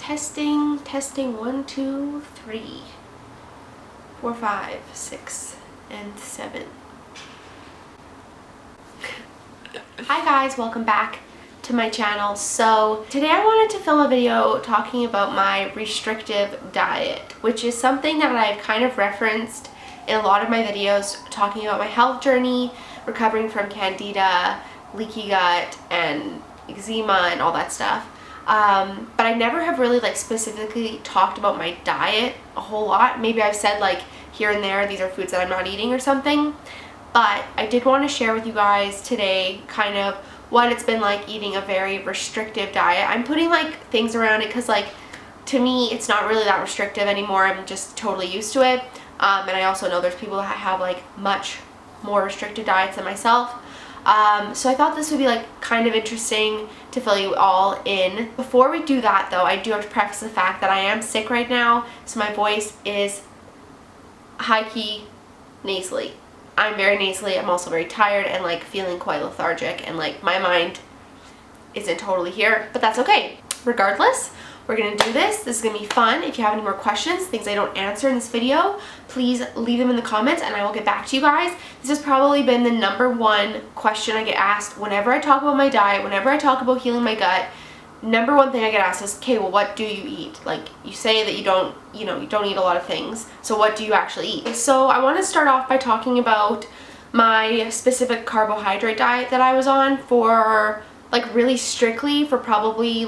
Testing, testing, 1, 2, 3, 4, 5, 6, and 7. Hi guys, welcome back to my channel. So today I wanted to film a video talking about my restrictive diet, which is something that I've kind of referenced in a lot of my videos, talking about my health journey, recovering from candida, leaky gut, and eczema and all that stuff. But I never have really specifically talked about my diet a whole lot. Maybe I've said here and there, these are foods that I'm not eating or something. But I did want to share with you guys today kind of what it's been like eating a very restrictive diet. I'm putting things around it because to me it's not really that restrictive anymore. I'm just totally used to it. And I also know there's people that have much more restrictive diets than myself. So I thought this would be kind of interesting to fill you all in. Before we do that though, I do have to preface the fact that I am sick right now, so my voice is high-key nasally. I'm very nasally. I'm also very tired and feeling quite lethargic, and my mind isn't totally here, but that's okay. Regardless, we're gonna do this. This is gonna be fun. If you have any more questions, things I don't answer in this video, please leave them in the comments and I will get back to you guys. This has probably been the #1 question I get asked whenever I talk about my diet, whenever I talk about healing my gut. #1 thing I get asked is, okay, well, what do you eat? You say that you don't eat a lot of things, so what do you actually eat? So I want to start off by talking about my specific carbohydrate diet that I was on for really strictly for probably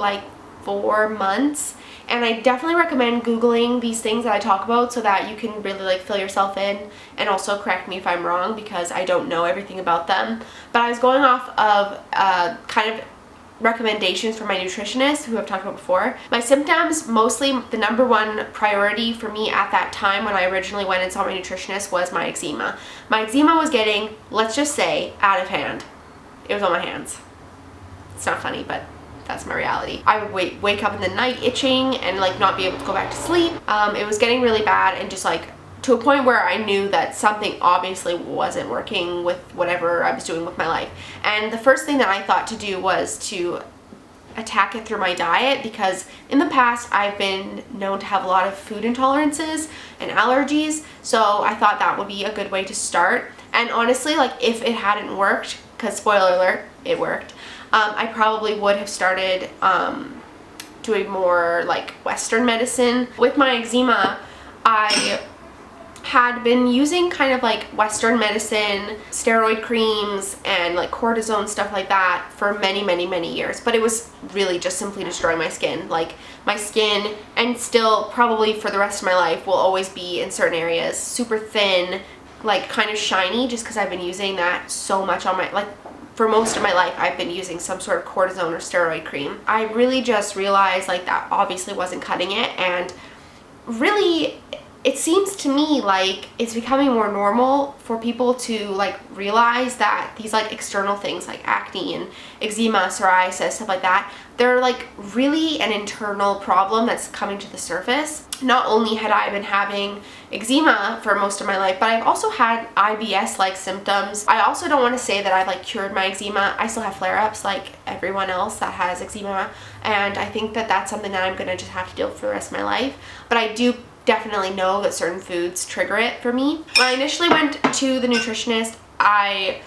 4 months, and I definitely recommend googling these things that I talk about so that you can really fill yourself in, and also correct me if I'm wrong because I don't know everything about them. But I was going off of kind of recommendations from my nutritionist, who I've talked about before. My symptoms, mostly the #1 priority for me at that time when I originally went and saw my nutritionist, was my eczema. My eczema was getting, let's just say, out of hand. It was on my hands. It's not funny, but that's my reality. I would wake up in the night itching and not be able to go back to sleep. It was getting really bad, and just to a point where I knew that something obviously wasn't working with whatever I was doing with my life. And the first thing that I thought to do was to attack it through my diet, because in the past I've been known to have a lot of food intolerances and allergies, so I thought that would be a good way to start. And honestly, if it hadn't worked, because spoiler alert, it worked, I probably would have started doing more Western medicine. With my eczema, I had been using kind of Western medicine, steroid creams, and cortisone, stuff like that for many years, but it was really just simply destroying my skin. My skin, and still probably for the rest of my life, will always be in certain areas super thin, kind of shiny, just because I've been using that so much on my for most of my life. I've been using some sort of cortisone or steroid cream. I really just realized that obviously wasn't cutting it, and really it seems to me it's becoming more normal for people to realize that these external things like acne and eczema, psoriasis, stuff like that, they're really an internal problem that's coming to the surface. Not only had I been having eczema for most of my life, but I've also had IBS-like symptoms. I also don't want to say that I've cured my eczema. I still have flare-ups like everyone else that has eczema, and I think that that's something that I'm gonna just have to deal with for the rest of my life. But I do definitely know that certain foods trigger it for me. When I initially went to the nutritionist, I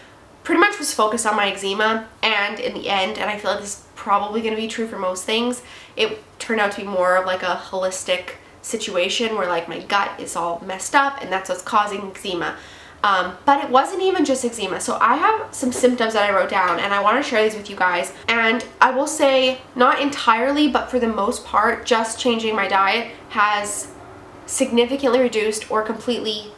pretty much was focused on my eczema, and in the end, and I feel this is probably going to be true for most things, it turned out to be more of a holistic situation where my gut is all messed up and that's what's causing eczema. But it wasn't even just eczema. So I have some symptoms that I wrote down, and I want to share these with you guys. And I will say, not entirely, but for the most part, just changing my diet has significantly reduced or completely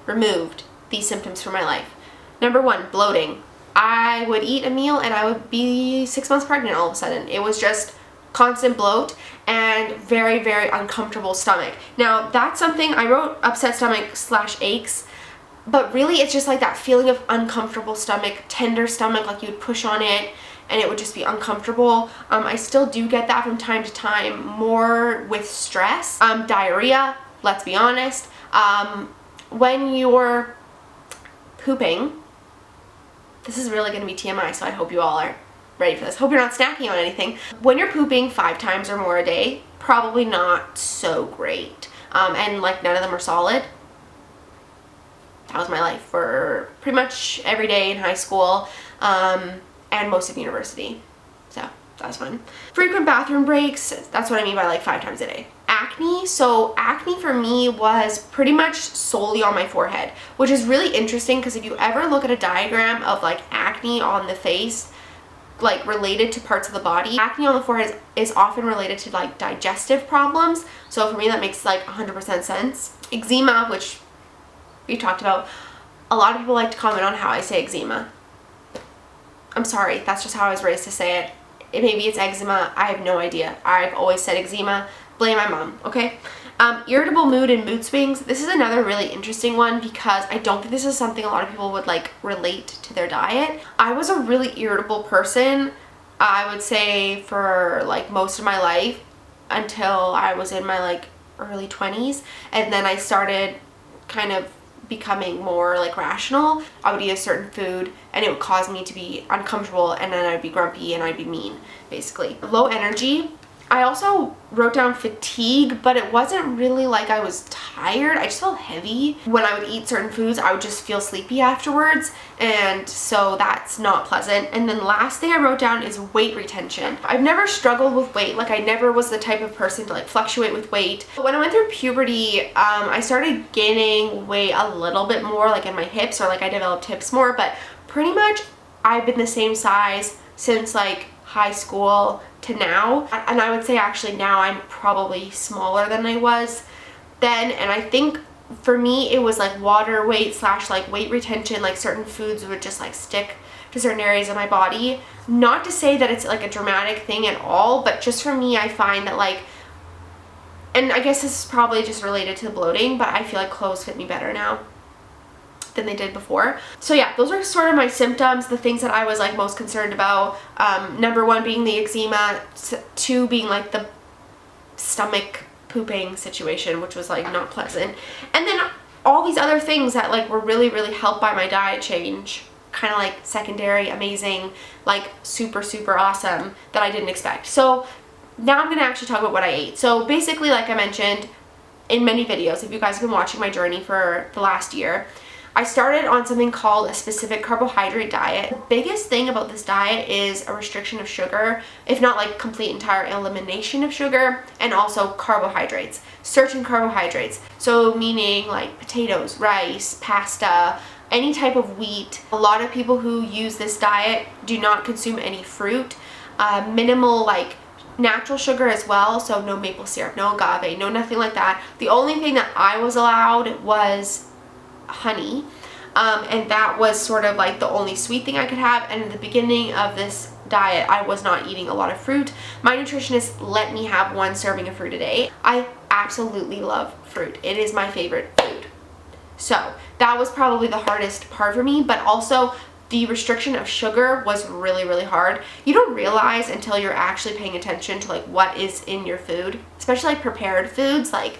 removed these symptoms from my life. #1, bloating. I would eat a meal and I would be 6 months pregnant all of a sudden. It was just constant bloat and very uncomfortable stomach. Now that's something I wrote, upset stomach / aches, but really it's just that feeling of uncomfortable stomach, tender stomach, you would push on it and it would just be uncomfortable. I still do get that from time to time, more with stress. Diarrhea, let's be honest. When you're pooping, this is really going to be TMI, so I hope you all are ready for this. Hope you're not snacking on anything. When you're pooping 5 times or more a day, probably not so great. And like none of them are solid. That was my life for pretty much every day in high school, and most of university. So that was fun. Frequent bathroom breaks, that's what I mean by like 5 times a day. Acne, so acne for me was pretty much solely on my forehead, which is really interesting because if you ever look at a diagram of like acne on the face, like related to parts of the body, acne on the forehead is often related to like digestive problems. So for me that makes like 100% sense. Eczema, which we talked about, a lot of people like to comment on how I say eczema. I'm sorry, that's just how I was raised to say it. Maybe it's eczema, I have no idea. I've always said eczema. Blame my mom, okay? Irritable mood and mood swings. This is another really interesting one because I don't think this is something a lot of people would like relate to their diet. I was a really irritable person, I would say, for like most of my life until I was in my like early 20s, and then I started kind of becoming more like rational. I would eat a certain food and it would cause me to be uncomfortable, and then I'd be grumpy and I'd be mean, basically. Low energy. I also wrote down fatigue, but it wasn't really like I was tired. I just felt heavy. When I would eat certain foods, I would just feel sleepy afterwards, and so that's not pleasant. And then last thing I wrote down is weight retention. I've never struggled with weight. Like I never was the type of person to like fluctuate with weight. But when I went through puberty, I started gaining weight a little bit more, like in my hips, or like I developed hips more, but pretty much I've been the same size since like high school to now, and I would say actually now I'm probably smaller than I was then. And I think for me it was like water weight slash like weight retention. Like certain foods would just like stick to certain areas of my body. Not to say that it's like a dramatic thing at all, but just for me I find that like, and I guess this is probably just related to the bloating, but I feel like clothes fit me better now than they did before. So yeah, those are sort of my symptoms, the things that I was like most concerned about. Number 1 being the eczema, 2 being like the stomach pooping situation, which was like not pleasant, and then all these other things that like were really helped by my diet change, kind of like secondary, amazing, like super awesome, that I didn't expect. So now I'm gonna actually talk about what I ate. So basically, like I mentioned in many videos, if you guys have been watching my journey for the last year, I started on something called a specific carbohydrate diet. The biggest thing about this diet is a restriction of sugar, if not like complete entire elimination of sugar, and also carbohydrates, certain carbohydrates. So meaning like potatoes, rice, pasta, any type of wheat. A lot of people who use this diet do not consume any fruit, minimal like natural sugar as well, so no maple syrup, no agave, no nothing like that. The only thing that I was allowed was honey, and that was sort of like the only sweet thing I could have. And in the beginning of this diet I was not eating a lot of fruit. My nutritionist let me have 1 serving of fruit a day. I absolutely love fruit. It is my favorite food. So that was probably the hardest part for me, but also the restriction of sugar was really hard. You don't realize until you're actually paying attention to like what is in your food, especially like prepared foods like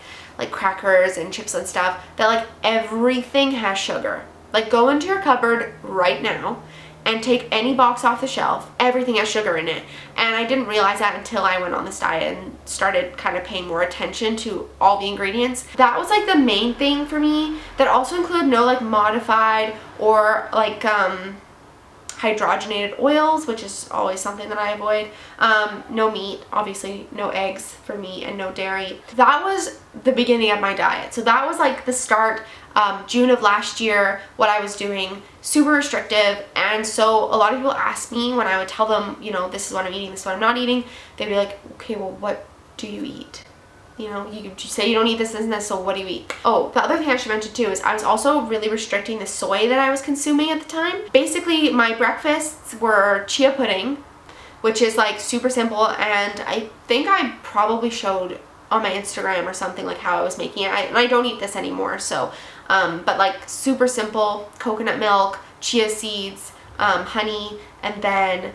crackers and chips and stuff, that like everything has sugar. Like go into your cupboard right now and take any box off the shelf, everything has sugar in it. And I didn't realize that until I went on this diet and started kind of paying more attention to all the ingredients. That was like the main thing for me. That also included no like modified or like hydrogenated oils, which is always something that I avoid. No meat, obviously no eggs for me, and no dairy. That was the beginning of my diet. So that was like the start, June of last year, what I was doing, super restrictive. And so a lot of people ask me when I would tell them, you know, this is what I'm eating, this is what I'm not eating, they'd be like, okay, well, what do you eat? You know, you say you don't eat this and this, so what do you eat? Oh, the other thing I should mention too is I was also really restricting the soy that I was consuming at the time. Basically, my breakfasts were chia pudding, which is like super simple, and I think I probably showed on my Instagram or something like how I was making it. And I don't eat this anymore, so, but like super simple, coconut milk, chia seeds, honey, and then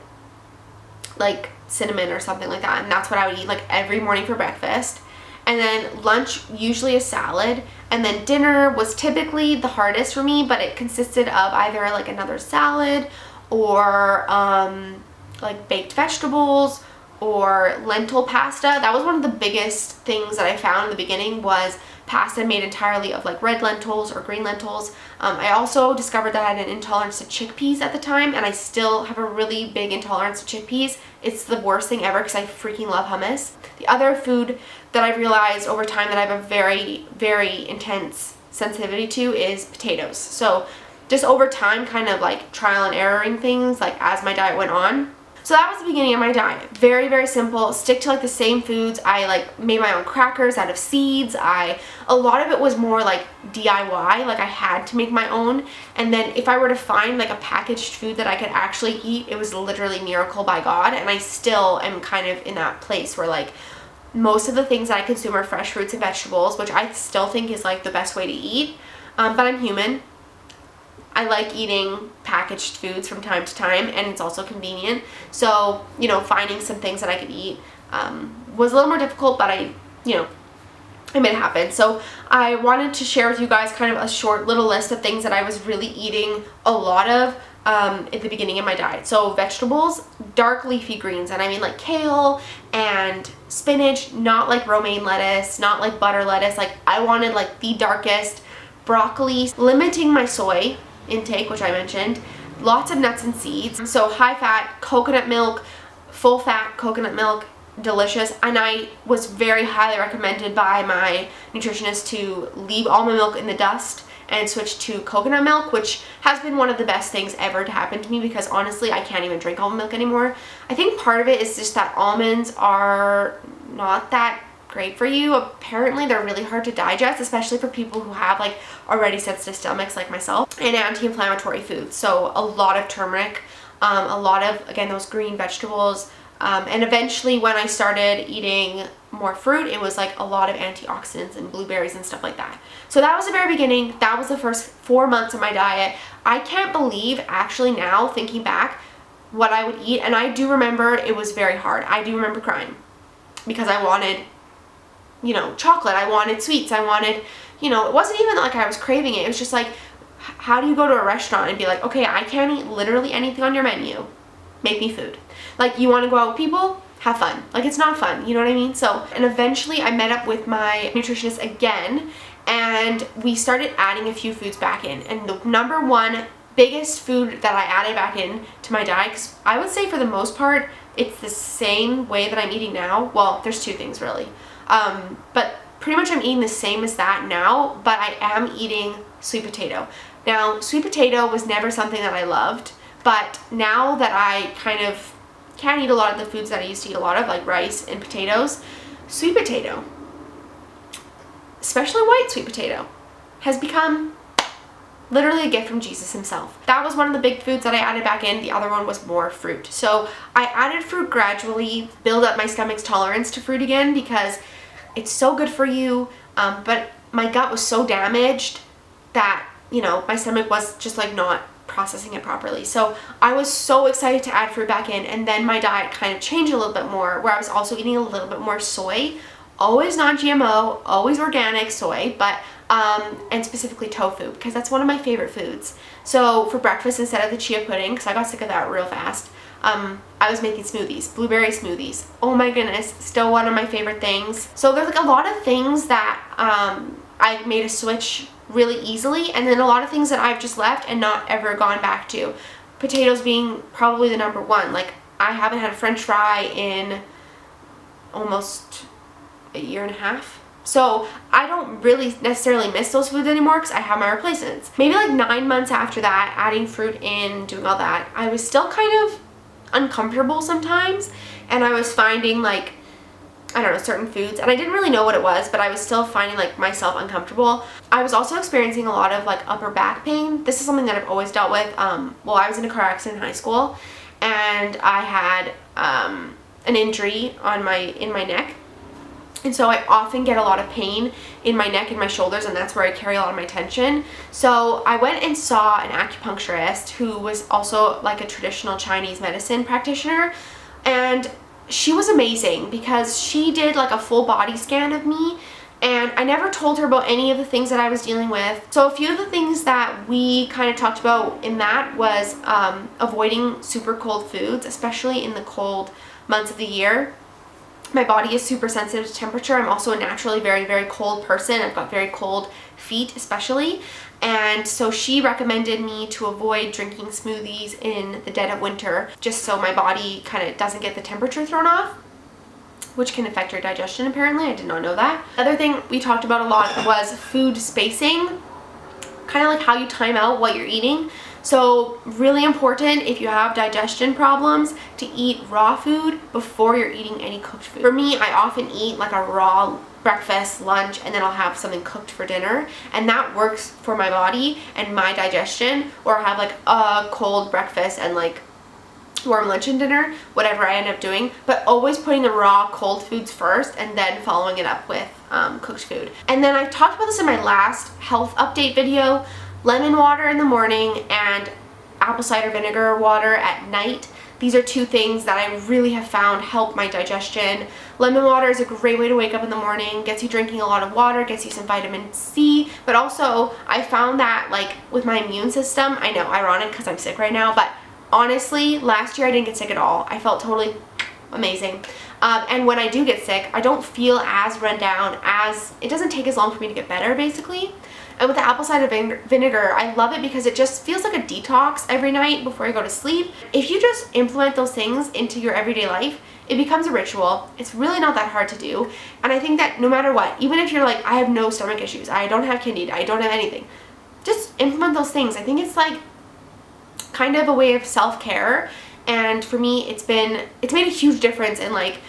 like cinnamon or something like that. And that's what I would eat like every morning for breakfast. And then lunch, usually a salad. And then dinner was typically the hardest for me, but it consisted of either like another salad or like baked vegetables or lentil pasta. That was one of the biggest things that I found in the beginning, was pasta made entirely of like red lentils or green lentils. I also discovered that I had an intolerance to chickpeas at the time, and I still have a really big intolerance to chickpeas. It's the worst thing ever because I freaking love hummus. The other food that I realized over time that I have a very, very intense sensitivity to is potatoes. So just over time, kind of like trial and erroring things like as my diet went on. So that was the beginning of my diet. Very, very simple. Stick to like the same foods. I like made my own crackers out of seeds. A lot of it was more like DIY, like I had to make my own. And then if I were to find like a packaged food that I could actually eat, it was literally miracle by God. And I still am kind of in that place where like most of the things that I consume are fresh fruits and vegetables, which I still think is like the best way to eat. But I'm human. I like eating packaged foods from time to time, and it's also convenient. So, you know, finding some things that I could eat was a little more difficult, but I made it happen. So I wanted to share with you guys kind of a short little list of things that I was really eating a lot of at the beginning of my diet. So vegetables, dark leafy greens, and I mean like kale and spinach, not like romaine lettuce, not like butter lettuce. Like I wanted like the darkest. Broccoli, limiting my soy intake, which I mentioned, lots of nuts and seeds. So high fat coconut milk, full fat coconut milk, delicious. And I was very highly recommended by my nutritionist to leave almond milk in the dust and switch to coconut milk, which has been one of the best things ever to happen to me, because honestly I can't even drink almond milk anymore. I think part of it is just that almonds are not that great for you. Apparently they're really hard to digest, especially for people who have like already sensitive stomachs like myself, and anti-inflammatory foods. So a lot of turmeric, a lot of, again, those green vegetables, and eventually when I started eating more fruit, it was like a lot of antioxidants and blueberries and stuff like that. So that was the very beginning. That was the first 4 months of my diet. I can't believe, actually now thinking back, what I would eat, and I do remember it was very hard. I do remember crying because I wanted, you know, chocolate. I wanted sweets. I wanted, you know, it wasn't even like I was craving it. It was just like, how do you go to a restaurant and be like, okay, I can't eat literally anything on your menu. Make me food. Like, you want to go out with people? Have fun. Like, it's not fun. You know what I mean? So, and eventually I met up with my nutritionist again, and we started adding a few foods back in. And the number one biggest food that I added back in to my diet, because I would say for the most part, it's the same way that I'm eating now. Well, there's two things really. But pretty much I'm eating the same as that now, but I am eating sweet potato. Now, sweet potato was never something that I loved, but now that I kind of can't eat a lot of the foods that I used to eat a lot of, like rice and potatoes, sweet potato, especially white sweet potato, has become literally a gift from Jesus himself. That was one of the big foods that I added back in. The other one was more fruit. So I added fruit gradually, build up my stomach's tolerance to fruit again, because it's so good for you, but my gut was so damaged that, you know, my stomach was just like not processing it properly. So I was so excited to add fruit back in, and then my diet kind of changed a little bit more, where I was also eating a little bit more soy, always non-GMO, always organic soy, but and specifically tofu, because that's one of my favorite foods. So for breakfast, instead of the chia pudding, because I got sick of that real fast, I was making smoothies, blueberry smoothies. Oh my goodness, still one of my favorite things. So there's like a lot of things that I made a switch really easily, and then a lot of things that I've just left and not ever gone back to. Potatoes being probably the number one. Like, I haven't had a french fry in almost a year and a half. So I don't really necessarily miss those foods anymore because I have my replacements. Maybe like 9 months after that, adding fruit in, doing all that, I was still kind of uncomfortable sometimes, and I was finding like, I don't know, certain foods, and I didn't really know what it was, but I was still finding like myself uncomfortable. I was also experiencing a lot of like upper back pain. This is something that I've always dealt with. Well, I was in a car accident in high school, and I had an injury on in my neck. And so I often get a lot of pain in my neck and my shoulders, and that's where I carry a lot of my tension. So I went and saw an acupuncturist who was also like a traditional Chinese medicine practitioner, and she was amazing because she did like a full body scan of me, and I never told her about any of the things that I was dealing with. So a few of the things that we kind of talked about in that was avoiding super cold foods, especially in the cold months of the year. My body is super sensitive to temperature. I'm also a naturally very, very cold person. I've got very cold feet especially. And so she recommended me to avoid drinking smoothies in the dead of winter, just so my body kind of doesn't get the temperature thrown off, which can affect your digestion apparently. I did not know that. Another thing we talked about a lot was food spacing, kind of like how you time out what you're eating. So really important if you have digestion problems to eat raw food before you're eating any cooked food. For me, I often eat like a raw breakfast, lunch, and then I'll have something cooked for dinner, and that works for my body and my digestion. Or I'll have like a cold breakfast and like warm lunch and dinner, whatever I end up doing, but always putting the raw cold foods first and then following it up with cooked food. And then I talked about this in my last health update video. Lemon water in the morning and apple cider vinegar water at night. These are two things that I really have found help my digestion. Lemon water is a great way to wake up in the morning, gets you drinking a lot of water, gets you some vitamin C, but also I found that like with my immune system, I know, ironic because I'm sick right now, but honestly, last year I didn't get sick at all. I felt totally amazing. And when I do get sick, I don't feel as run down, it doesn't take as long for me to get better basically. And with the apple cider vinegar, I love it because it just feels like a detox every night before you go to sleep. If you just implement those things into your everyday life, it becomes a ritual. It's really not that hard to do. And I think that no matter what, even if you're like, I have no stomach issues, I don't have candida, I don't have anything, just implement those things. I think it's like kind of a way of self-care. And for me, it's made a huge difference in like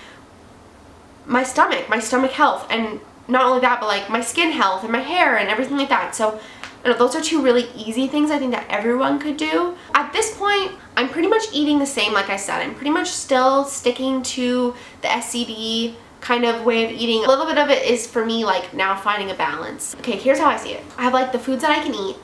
my stomach health, and not only that, but like my skin health and my hair and everything like that. So you know, those are two really easy things I think that everyone could do. At this point, I'm pretty much eating the same. Like I said, I'm pretty much still sticking to the SCD kind of way of eating. A little bit of it is for me like now finding a balance. Okay, here's how I see it. I have like the foods that I can eat,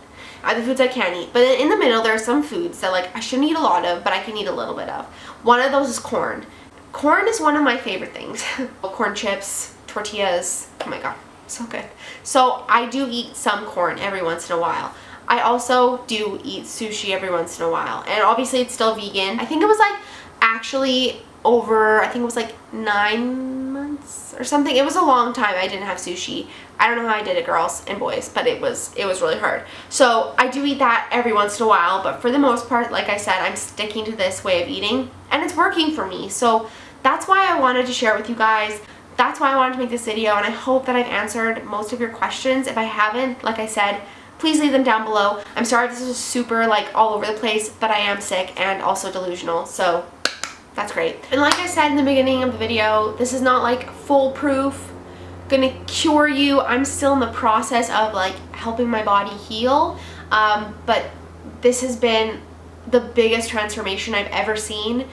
I have the foods I can't eat, but then in the middle there are some foods that like I shouldn't eat a lot of, but I can eat a little bit of. One of those is corn. Corn is one of my favorite things. Corn chips, tortillas, oh my god, so good. So I do eat some corn every once in a while. I also do eat sushi every once in a while, and obviously it's still vegan. I think it was like actually over, I think it was like 9 months or something. It was a long time I didn't have sushi. I don't know how I did it, girls and boys, but it was really hard. So I do eat that every once in a while, but for the most part, like I said, I'm sticking to this way of eating and it's working for me. So that's why I wanted to share it with you guys. That's why I wanted to make this video, and I hope that I've answered most of your questions. If I haven't, like I said, please leave them down below. I'm sorry if this is super like all over the place, but I am sick and also delusional, so that's great. And like I said in the beginning of the video, this is not like foolproof, gonna cure you. I'm still in the process of like helping my body heal, but this has been the biggest transformation I've ever seen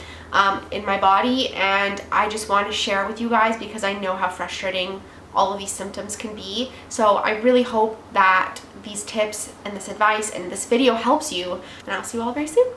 in my body, and I just want to share it with you guys because I know how frustrating all of these symptoms can be. So I really hope that these tips and this advice and this video helps you, and I'll see you all very soon.